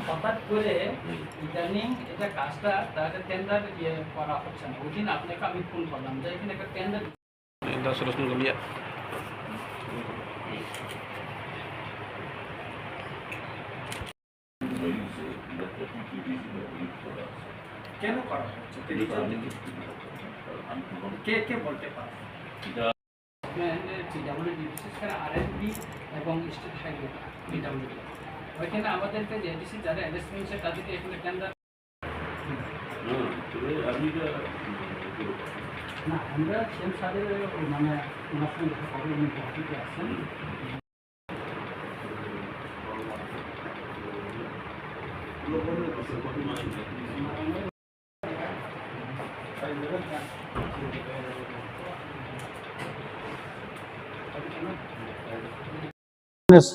হঠাৎ করে ইদানিং এটা কাজটা তাদের টেন্ডার করা হচ্ছে না। ওই দিন আপনাকে আমি ফোন করলাম যে এখানে একটা টেন্ডার কেন করা হচ্ছে, কে কে বলতে পারে? বিশেষ করে আরএনবি এবং স্টেট হাইওয়ে পিডব্লিউডি ওইখানে আমাদেরকে যে এডিসি যারা অ্যাডজাস্টমেন্টে তাদেরকে এখানে টেন্ডার না আমরা সেম সাদের মানে ওনার সঙ্গে দেখা করে উনি গুয়াহাটিতে আসছেন।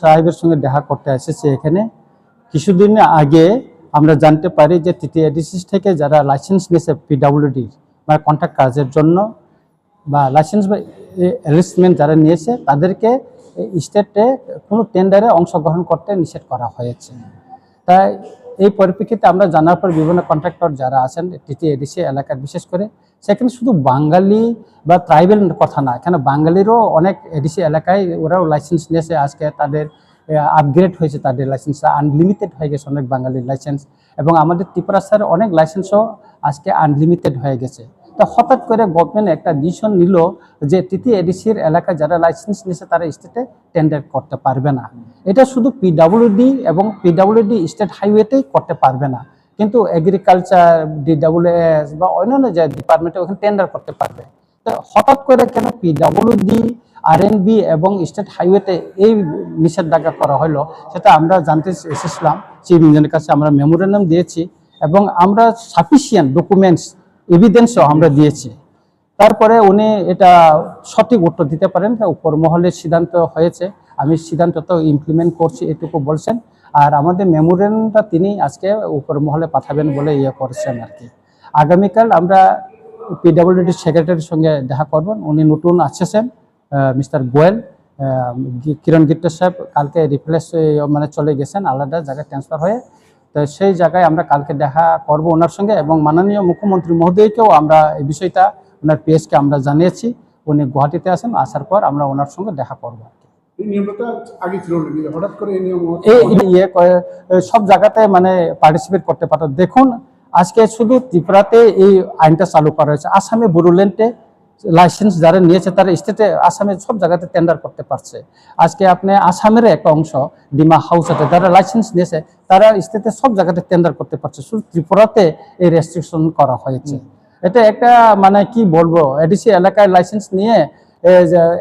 সাহেবের সঙ্গে দেখা করতে এসেছে এখানে। কিছুদিন আগে আমরা জানতে পারি যে টিটিএডিসি থেকে যারা লাইসেন্স নিয়েছে পিডব্লিউডি বা কন্ট্রাক্ট কাজের জন্য বা লাইসেন্স বা অ্যারেঞ্জমেন্ট যারা নিয়েছে তাদেরকে স্টেটে কোনো টেন্ডারে অংশগ্রহণ করতে নিষেধ করা হয়েছে। তাই এই পরিপ্রেক্ষিতে আমরা জানার পর বিভিন্ন কন্ট্রাক্টর যারা আছেন টিটিএডিসি এলাকার বিশেষ করে সেখানে শুধু বাঙালি বা ট্রাইবেল কথা না, এখানে বাঙালিরও অনেক এডিসি এলাকায় ওরাও লাইসেন্স নিয়েছে। আজকে তাদের আপগ্রেড হয়েছে, তাদের লাইসেন্স আনলিমিটেড হয়ে গেছে অনেক বাঙালির লাইসেন্স, এবং আমাদের ত্রিপুরা স্যার অনেক লাইসেন্সও আজকে আনলিমিটেড হয়ে গেছে। তো হঠাৎ করে গভর্নমেন্ট একটা ডিসিশন নিল যে টিটিএডিসির এলাকায় যারা লাইসেন্স নিয়েছে তারা স্টেটে টেন্ডার করতে পারবে না। এটা শুধু পিডব্লিউডি এবং পিডব্লিউডি স্টেট হাইওয়েতেই করতে পারবে না, কিন্তু এগ্রিকালচার, ডিডব্লিউএস বা অন্যান্য যে ডিপার্টমেন্টে ওখানে টেন্ডার করতে পারবে। তো হঠাৎ করে কেন পিডব্লিউডি, আরএনবি এবং স্টেট হাইওয়েতে এই নিষেধাজ্ঞা করা হলো সেটা আমরা জানতে এসেছিলাম। চিফ ইঞ্জিনিয়ারের কাছে আমরা মেমোরেন্ডাম দিয়েছি এবং আমরা সাফিসিয়েন্ট ডকুমেন্টস এভিডেন্সও আমরা দিয়েছি। তারপরে উনি এটা সঠিক উত্তর দিতে পারেন, উপর মহলের সিদ্ধান্ত হয়েছে, আমি সিদ্ধান্তটা ইমপ্লিমেন্ট করছি এটুকু বলছেন। আর আমাদের মেমোরেন্ডামটা তিনি আজকে উপর মহলে পাঠাবেন বলে করেছেন আর কি। আগামীকাল আমরা পিডব্লিউডি সেক্রেটারির সঙ্গে দেখা করবেন। উনি নতুন আসছেন মিস্টার গোয়েল, কিরণ গিট্টর সাহেব কালকে রিপ্লেস মানে চলে গেছেন আলাদা জায়গায় ট্রান্সফার হয়ে। তো সেই জায়গায় আমরা কালকে দেখা করব ওনার সঙ্গে, এবং মাননীয় মুখ্যমন্ত্রী মহোদয়কেও আমরা এই বিষয়টা ওনার পিএসকে আমরা জানিয়েছি। উনি গুয়াহাটিতে আসেন, আসার পর আমরা ওনার সঙ্গে দেখা করব। সব জায়গাতে মানে পার্টিসিপেট করতে পারত। দেখুন আজকে শুধু ত্রিপুরাতে এই আইনটা চালু করা হয়েছে, আসামে বড়োল্যান্ডে লাইসেন্স যারা নিয়েছে তারা স্টেটে আসামে সব জায়গাতে টেন্ডার করতে পারছে। আজকে আপনি আসামের একটা অংশ ডিমা হাউসে যারা লাইসেন্স নিয়েছে তারা স্টেটে সব জায়গাতে টেন্ডার করতে পারছে, শুধু ত্রিপুরাতে এই রেস্ট্রিকশন করা হয়েছে। এটা একটা মানে কি বলবো, এডিসি এলাকায় লাইসেন্স নিয়ে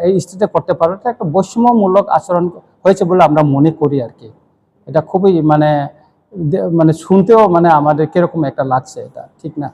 এই স্টেটে করতে পারো, এটা একটা বৈষম্যমূলক আচরণ হয়েছে বলে আমরা মনে করি আর কি। এটা খুবই মানে শুনতেও মানে আমাদের কিরকম একটা লাগছে, এটা ঠিক না।